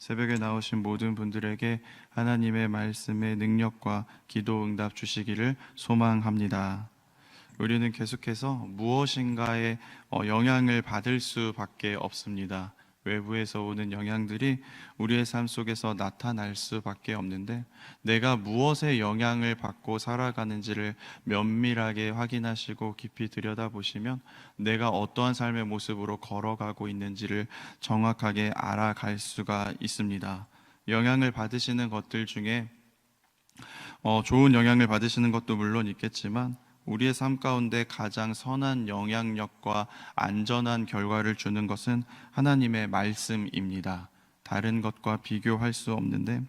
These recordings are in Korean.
새벽에 나오신 모든 분들에게 하나님의 말씀의 능력과 기도 응답 주시기를 소망합니다. 우리는 계속해서 무엇인가에 영향을 받을 수밖에 없습니다. 외부에서 오는 영향들이 우리의 삶 속에서 나타날 수밖에 없는데, 내가 무엇에 영향을 받고 살아가는지를 면밀하게 확인하시고 깊이 들여다보시면 내가 어떠한 삶의 모습으로 걸어가고 있는지를 정확하게 알아갈 수가 있습니다. 영향을 받으시는 것들 중에 좋은 영향을 받으시는 것도 물론 있겠지만, 우리의 삶 가운데 가장 선한 영향력과 안전한 결과를 주는 것은 하나님의 말씀입니다. 다른 것과 비교할 수 없는데,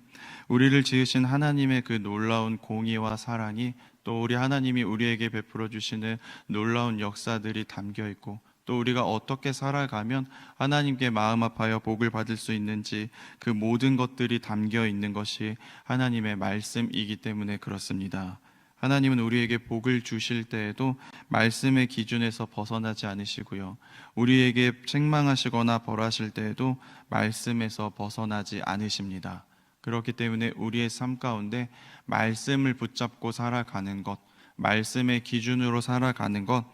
우리를 지으신 하나님의 그 놀라운 공의와 사랑이, 또 우리 하나님이 우리에게 베풀어 주시는 놀라운 역사들이 담겨 있고, 또 우리가 어떻게 살아가면 하나님께 마음 아파여 복을 받을 수 있는지, 그 모든 것들이 담겨 있는 것이 하나님의 말씀이기 때문에 그렇습니다. 하나님은 우리에게 복을 주실 때에도 말씀의 기준에서 벗어나지 않으시고요, 우리에게 책망하시거나 벌하실 때에도 말씀에서 벗어나지 않으십니다. 그렇기 때문에 우리의 삶 가운데 말씀을 붙잡고 살아가는 것, 말씀의 기준으로 살아가는 것,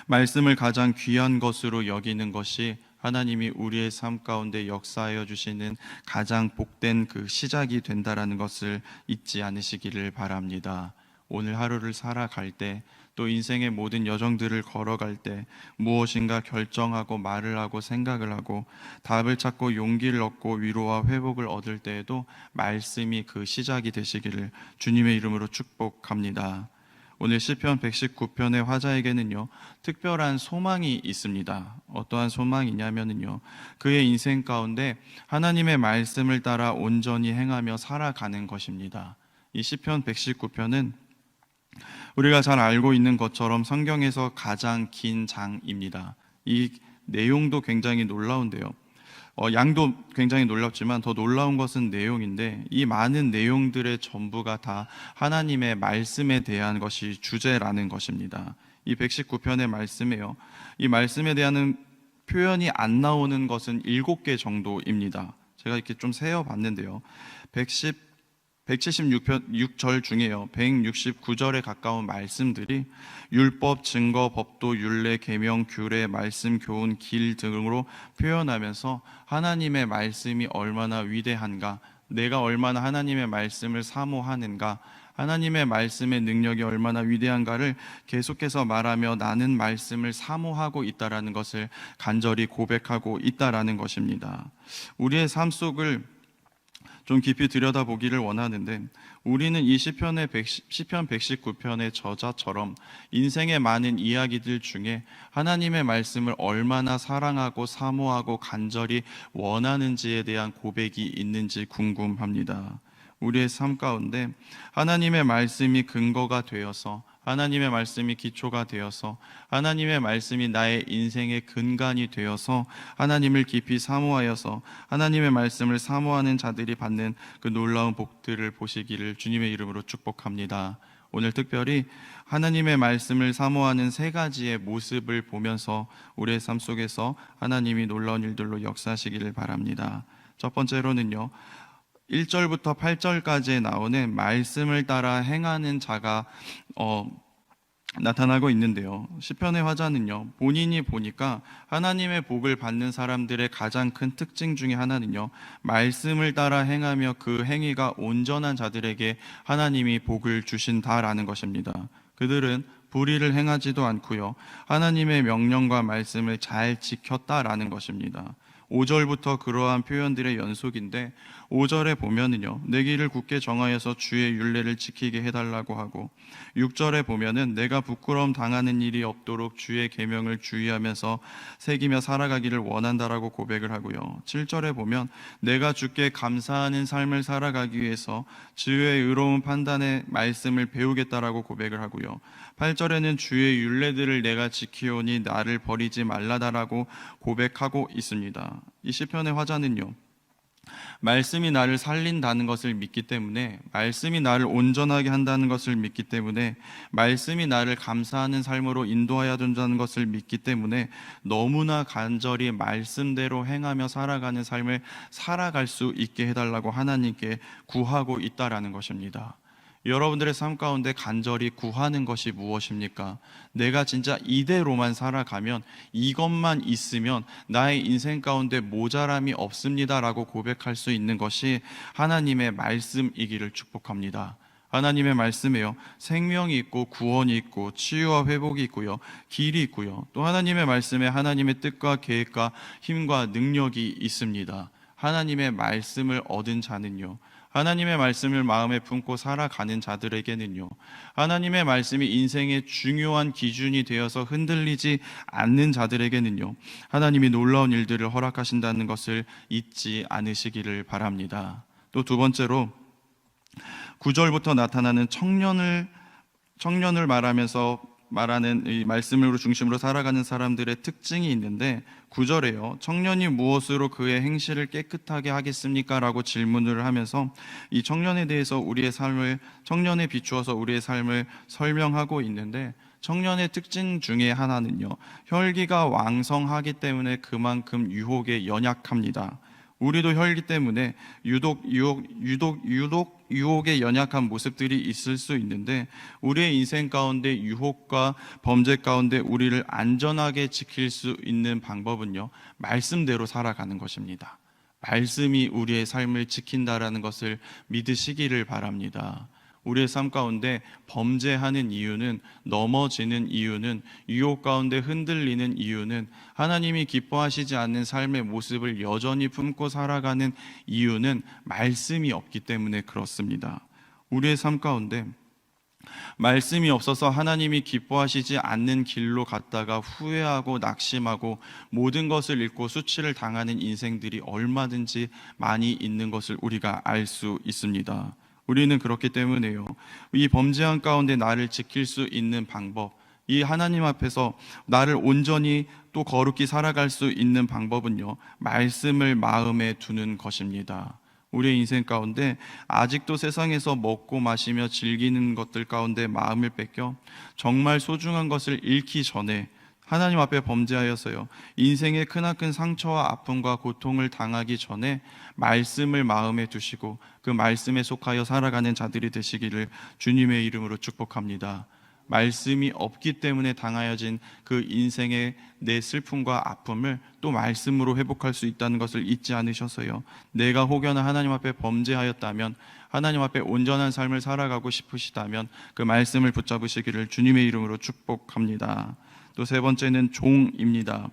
말씀을 가장 귀한 것으로 여기는 것이 하나님이 우리의 삶 가운데 역사하여 주시는 가장 복된 그 시작이 된다라는 것을 잊지 않으시기를 바랍니다. 오늘 하루를 살아갈 때, 또 인생의 모든 여정들을 걸어갈 때, 무엇인가 결정하고 말을 하고 생각을 하고 답을 찾고 용기를 얻고 위로와 회복을 얻을 때에도 말씀이 그 시작이 되시기를 주님의 이름으로 축복합니다. 오늘 시편 119편의 화자에게는요, 특별한 소망이 있습니다. 어떠한 소망이냐면요, 그의 인생 가운데 하나님의 말씀을 따라 온전히 행하며 살아가는 것입니다. 이 시편 119편은 우리가 잘 알고 있는 것처럼 성경에서 가장 긴 장입니다. 이 내용도 굉장히 놀라운데요, 양도 굉장히 놀랍지만 더 놀라운 것은 내용인데, 이 많은 내용들의 전부가 다 하나님의 말씀에 대한 것이 주제라는 것입니다. 이 119편의 말씀에요, 이 말씀에 대한 표현이 안 나오는 것은 7개 정도입니다. 제가 이렇게 좀 세어봤는데요, 176절 중에요, 169절에 가까운 말씀들이 율법, 증거, 법도, 율례, 계명, 규례, 말씀, 교훈, 길 등으로 표현하면서 하나님의 말씀이 얼마나 위대한가, 내가 얼마나 하나님의 말씀을 사모하는가, 하나님의 말씀의 능력이 얼마나 위대한가를 계속해서 말하며 나는 말씀을 사모하고 있다라는 것을 간절히 고백하고 있다라는 것입니다. 우리의 삶 속을 좀 깊이 들여다보기를 원하는데, 우리는 이 시편 119편의 저자처럼 인생의 많은 이야기들 중에 하나님의 말씀을 얼마나 사랑하고 사모하고 간절히 원하는지에 대한 고백이 있는지 궁금합니다. 우리의 삶 가운데 하나님의 말씀이 근거가 되어서, 하나님의 말씀이 기초가 되어서, 하나님의 말씀이 나의 인생의 근간이 되어서 하나님을 깊이 사모하여서 하나님의 말씀을 사모하는 자들이 받는 그 놀라운 복들을 보시기를 주님의 이름으로 축복합니다. 오늘 특별히 하나님의 말씀을 사모하는 3가지의 모습을 보면서 우리의 삶 속에서 하나님이 놀라운 일들로 역사하시기를 바랍니다. 첫 번째로는요, 1절부터 8절까지에 나오는 말씀을 따라 행하는 자가 나타나고 있는데요, 시편의 화자는요, 본인이 보니까 하나님의 복을 받는 사람들의 가장 큰 특징 중에 하나는요, 말씀을 따라 행하며 그 행위가 온전한 자들에게 하나님이 복을 주신다라는 것입니다. 그들은 불의를 행하지도 않고요, 하나님의 명령과 말씀을 잘 지켰다라는 것입니다. 5절부터 그러한 표현들의 연속인데, 5절에 보면은요, 내 길을 굳게 정하여서 주의 율례를 지키게 해달라고 하고, 6절에 보면은 내가 부끄러움 당하는 일이 없도록 주의 계명을 주의하면서 새기며 살아가기를 원한다라고 고백을 하고요, 7절에 보면 내가 주께 감사하는 삶을 살아가기 위해서 주의 의로운 판단의 말씀을 배우겠다라고 고백을 하고요, 8절에는 주의 율례들을 내가 지키오니 나를 버리지 말라다라고 고백하고 있습니다. 이 시편의 화자는요, 말씀이 나를 살린다는 것을 믿기 때문에, 말씀이 나를 온전하게 한다는 것을 믿기 때문에, 말씀이 나를 감사하는 삶으로 인도하여 준다는 것을 믿기 때문에 너무나 간절히 말씀대로 행하며 살아가는 삶을 살아갈 수 있게 해달라고 하나님께 구하고 있다라는 것입니다. 여러분들의 삶 가운데 간절히 구하는 것이 무엇입니까? 내가 진짜 이대로만 살아가면, 이것만 있으면 나의 인생 가운데 모자람이 없습니다라고 고백할 수 있는 것이 하나님의 말씀이기를 축복합니다. 하나님의 말씀에요, 생명이 있고 구원이 있고 치유와 회복이 있고요, 길이 있고요, 또 하나님의 말씀에 하나님의 뜻과 계획과 힘과 능력이 있습니다. 하나님의 말씀을 얻은 자는요, 하나님의 말씀을 마음에 품고 살아가는 자들에게는요, 하나님의 말씀이 인생의 중요한 기준이 되어서 흔들리지 않는 자들에게는요, 하나님이 놀라운 일들을 허락하신다는 것을 잊지 않으시기를 바랍니다. 또 두 번째로 9절부터 나타나는 청년을 말하는 이 말씀으로 중심으로 살아가는 사람들의 특징이 있는데, 9절에요, 청년이 무엇으로 그의 행실을 깨끗하게 하겠습니까? 라고 질문을 하면서 이 청년에 대해서 청년에 비추어서 우리의 삶을 설명하고 있는데, 청년의 특징 중에 하나는요, 혈기가 왕성하기 때문에 그만큼 유혹에 연약합니다. 우리도 혈기 때문에 유혹에 연약한 모습들이 있을 수 있는데, 우리의 인생 가운데 유혹과 범죄 가운데 우리를 안전하게 지킬 수 있는 방법은요, 말씀대로 살아가는 것입니다. 말씀이 우리의 삶을 지킨다라는 것을 믿으시기를 바랍니다. 우리의 삶 가운데 범죄하는 이유는, 넘어지는 이유는, 유혹 가운데 흔들리는 이유는, 하나님이 기뻐하시지 않는 삶의 모습을 여전히 품고 살아가는 이유는 말씀이 없기 때문에 그렇습니다. 우리의 삶 가운데 말씀이 없어서 하나님이 기뻐하시지 않는 길로 갔다가 후회하고 낙심하고 모든 것을 잃고 수치를 당하는 인생들이 얼마든지 많이 있는 것을 우리가 알 수 있습니다. 우리는 그렇기 때문에요, 이 범죄한 가운데 나를 지킬 수 있는 방법, 이 하나님 앞에서 나를 온전히 또 거룩히 살아갈 수 있는 방법은요, 말씀을 마음에 두는 것입니다. 우리의 인생 가운데 아직도 세상에서 먹고 마시며 즐기는 것들 가운데 마음을 뺏겨 정말 소중한 것을 잃기 전에 하나님 앞에 범죄하여서요, 인생의 크나큰 상처와 아픔과 고통을 당하기 전에 말씀을 마음에 두시고 그 말씀에 속하여 살아가는 자들이 되시기를 주님의 이름으로 축복합니다. 말씀이 없기 때문에 당하여진 그 인생의 내 슬픔과 아픔을 또 말씀으로 회복할 수 있다는 것을 잊지 않으셔서요, 내가 혹여나 하나님 앞에 범죄하였다면, 하나님 앞에 온전한 삶을 살아가고 싶으시다면 그 말씀을 붙잡으시기를 주님의 이름으로 축복합니다. 또 세 번째는 종입니다.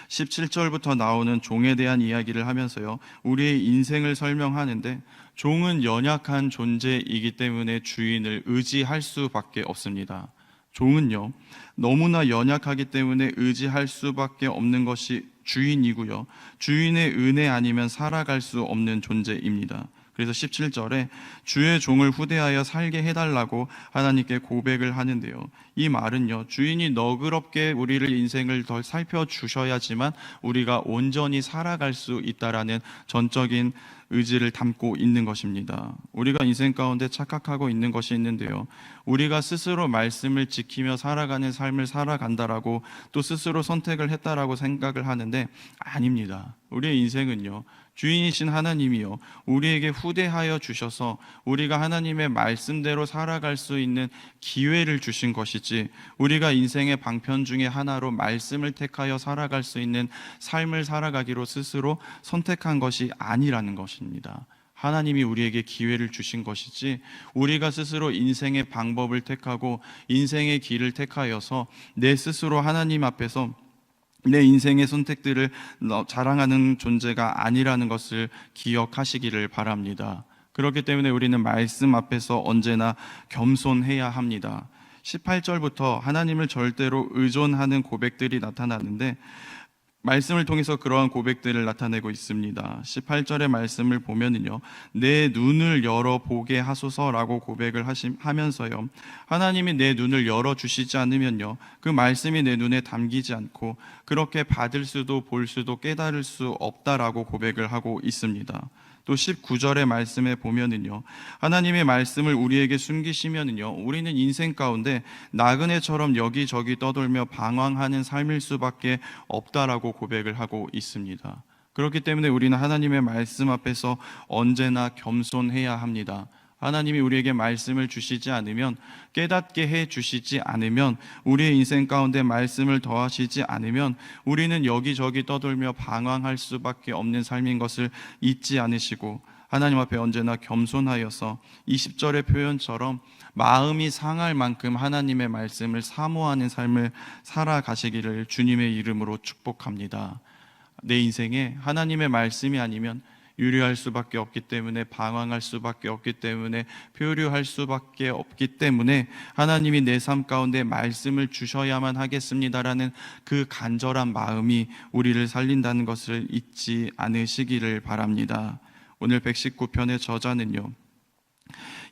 17절부터 나오는 종에 대한 이야기를 하면서요, 우리의 인생을 설명하는데, 종은 연약한 존재이기 때문에 주인을 의지할 수밖에 없습니다. 종은요, 너무나 연약하기 때문에 의지할 수밖에 없는 것이 주인이고요, 주인의 은혜 아니면 살아갈 수 없는 존재입니다. 그래서 17절에 주의 종을 후대하여 살게 해달라고 하나님께 고백을 하는데요, 이 말은요, 주인이 너그럽게 우리를 인생을 더 살펴주셔야지만 우리가 온전히 살아갈 수 있다라는 전적인 의지를 담고 있는 것입니다. 우리가 인생 가운데 착각하고 있는 것이 있는데요, 우리가 스스로 말씀을 지키며 살아가는 삶을 살아간다라고 또 스스로 선택을 했다라고 생각을 하는데, 아닙니다. 우리의 인생은요, 주인이신 하나님이요, 우리에게 후대하여 주셔서 우리가 하나님의 말씀대로 살아갈 수 있는 기회를 주신 것이지, 우리가 인생의 방편 중에 하나로 말씀을 택하여 살아갈 수 있는 삶을 살아가기로 스스로 선택한 것이 아니라는 것입니다. 하나님이 우리에게 기회를 주신 것이지, 우리가 스스로 인생의 방법을 택하고 인생의 길을 택하여서 내 스스로 하나님 앞에서 내 인생의 선택들을 자랑하는 존재가 아니라는 것을 기억하시기를 바랍니다. 그렇기 때문에 우리는 말씀 앞에서 언제나 겸손해야 합니다. 18절부터 하나님을 절대로 의존하는 고백들이 나타나는데, 말씀을 통해서 그러한 고백들을 나타내고 있습니다. 18절의 말씀을 보면은요, 내 눈을 열어 보게 하소서라고 고백을 하면서요, 하나님이 내 눈을 열어 주시지 않으면요, 그 말씀이 내 눈에 담기지 않고 그렇게 받을 수도 볼 수도 깨달을 수 없다라고 고백을 하고 있습니다. 또 19절의 말씀에 보면은요, 하나님의 말씀을 우리에게 숨기시면은요, 우리는 인생 가운데 나그네처럼 여기저기 떠돌며 방황하는 삶일 수밖에 없다라고 고백을 하고 있습니다. 그렇기 때문에 우리는 하나님의 말씀 앞에서 언제나 겸손해야 합니다. 하나님이 우리에게 말씀을 주시지 않으면, 깨닫게 해 주시지 않으면, 우리의 인생 가운데 말씀을 더하시지 않으면 우리는 여기저기 떠돌며 방황할 수밖에 없는 삶인 것을 잊지 않으시고, 하나님 앞에 언제나 겸손하여서 20절의 표현처럼 마음이 상할 만큼 하나님의 말씀을 사모하는 삶을 살아가시기를 주님의 이름으로 축복합니다. 내 인생에 하나님의 말씀이 아니면 유리할 수밖에 없기 때문에, 방황할 수밖에 없기 때문에, 표류할 수밖에 없기 때문에 하나님이 내 삶 가운데 말씀을 주셔야만 하겠습니다라는 그 간절한 마음이 우리를 살린다는 것을 잊지 않으시기를 바랍니다. 오늘 119편의 저자는요,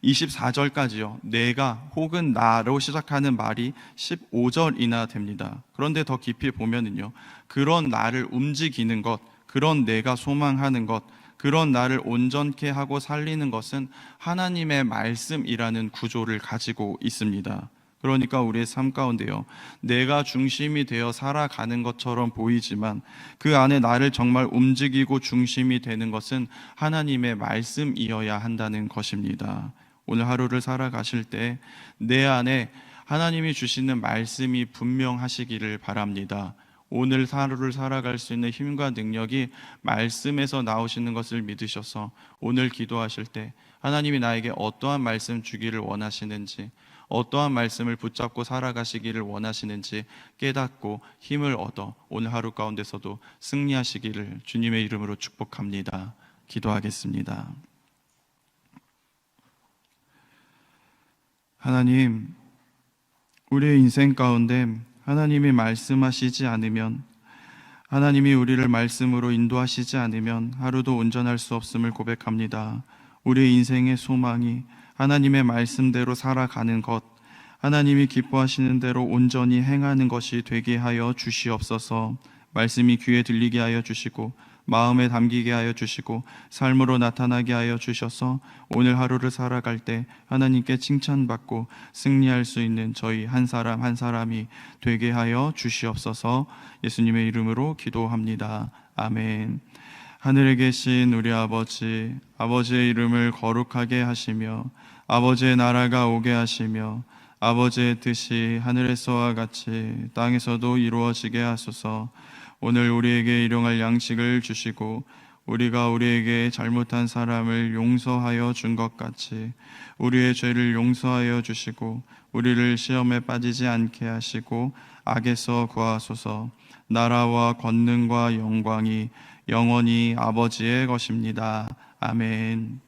24절까지요, 내가 혹은 나로 시작하는 말이 15절이나 됩니다. 그런데 더 깊이 보면은요, 그런 나를 움직이는 것, 그런 내가 소망하는 것, 그런 나를 온전케 하고 살리는 것은 하나님의 말씀이라는 구조를 가지고 있습니다. 그러니까 우리의 삶 가운데요, 내가 중심이 되어 살아가는 것처럼 보이지만 그 안에 나를 정말 움직이고 중심이 되는 것은 하나님의 말씀이어야 한다는 것입니다. 오늘 하루를 살아가실 때 내 안에 하나님이 주시는 말씀이 분명하시기를 바랍니다. 오늘 하루를 살아갈 수 있는 힘과 능력이 말씀에서 나오시는 것을 믿으셔서 오늘 기도하실 때 하나님이 나에게 어떠한 말씀 주기를 원하시는지, 어떠한 말씀을 붙잡고 살아가시기를 원하시는지 깨닫고 힘을 얻어 오늘 하루 가운데서도 승리하시기를 주님의 이름으로 축복합니다. 기도하겠습니다. 하나님, 우리의 인생 가운데 하나님이 말씀하시지 않으면, 하나님이 우리를 말씀으로 인도하시지 않으면 하루도 온전할 수 없음을 고백합니다. 우리의 인생의 소망이 하나님의 말씀대로 살아가는 것, 하나님이 기뻐하시는 대로 온전히 행하는 것이 되게 하여 주시옵소서. 말씀이 귀에 들리게 하여 주시고 마음에 담기게 하여 주시고 삶으로 나타나게 하여 주셔서 오늘 하루를 살아갈 때 하나님께 칭찬받고 승리할 수 있는 저희 한 사람 한 사람이 되게 하여 주시옵소서. 예수님의 이름으로 기도합니다. 아멘. 하늘에 계신 우리 아버지, 아버지의 이름을 거룩하게 하시며 아버지의 나라가 오게 하시며 아버지의 뜻이 하늘에서와 같이 땅에서도 이루어지게 하소서. 오늘 우리에게 일용할 양식을 주시고 우리가 우리에게 잘못한 사람을 용서하여 준 것 같이 우리의 죄를 용서하여 주시고 우리를 시험에 빠지지 않게 하시고 악에서 구하소서. 나라와 권능과 영광이 영원히 아버지의 것입니다. 아멘.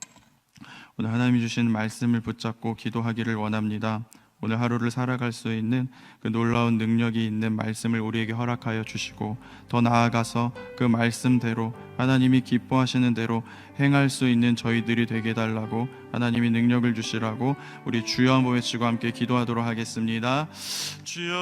오늘 하나님이 주신 말씀을 붙잡고 기도하기를 원합니다. 오늘 하루를 살아갈 수 있는 그 놀라운 능력이 있는 말씀을 우리에게 허락하여 주시고 더 나아가서 그 말씀대로 하나님이 기뻐하시는 대로 행할 수 있는 저희들이 되게 해달라고, 하나님이 능력을 주시라고 우리 주여 한번 외치고 함께 기도하도록 하겠습니다. 주여.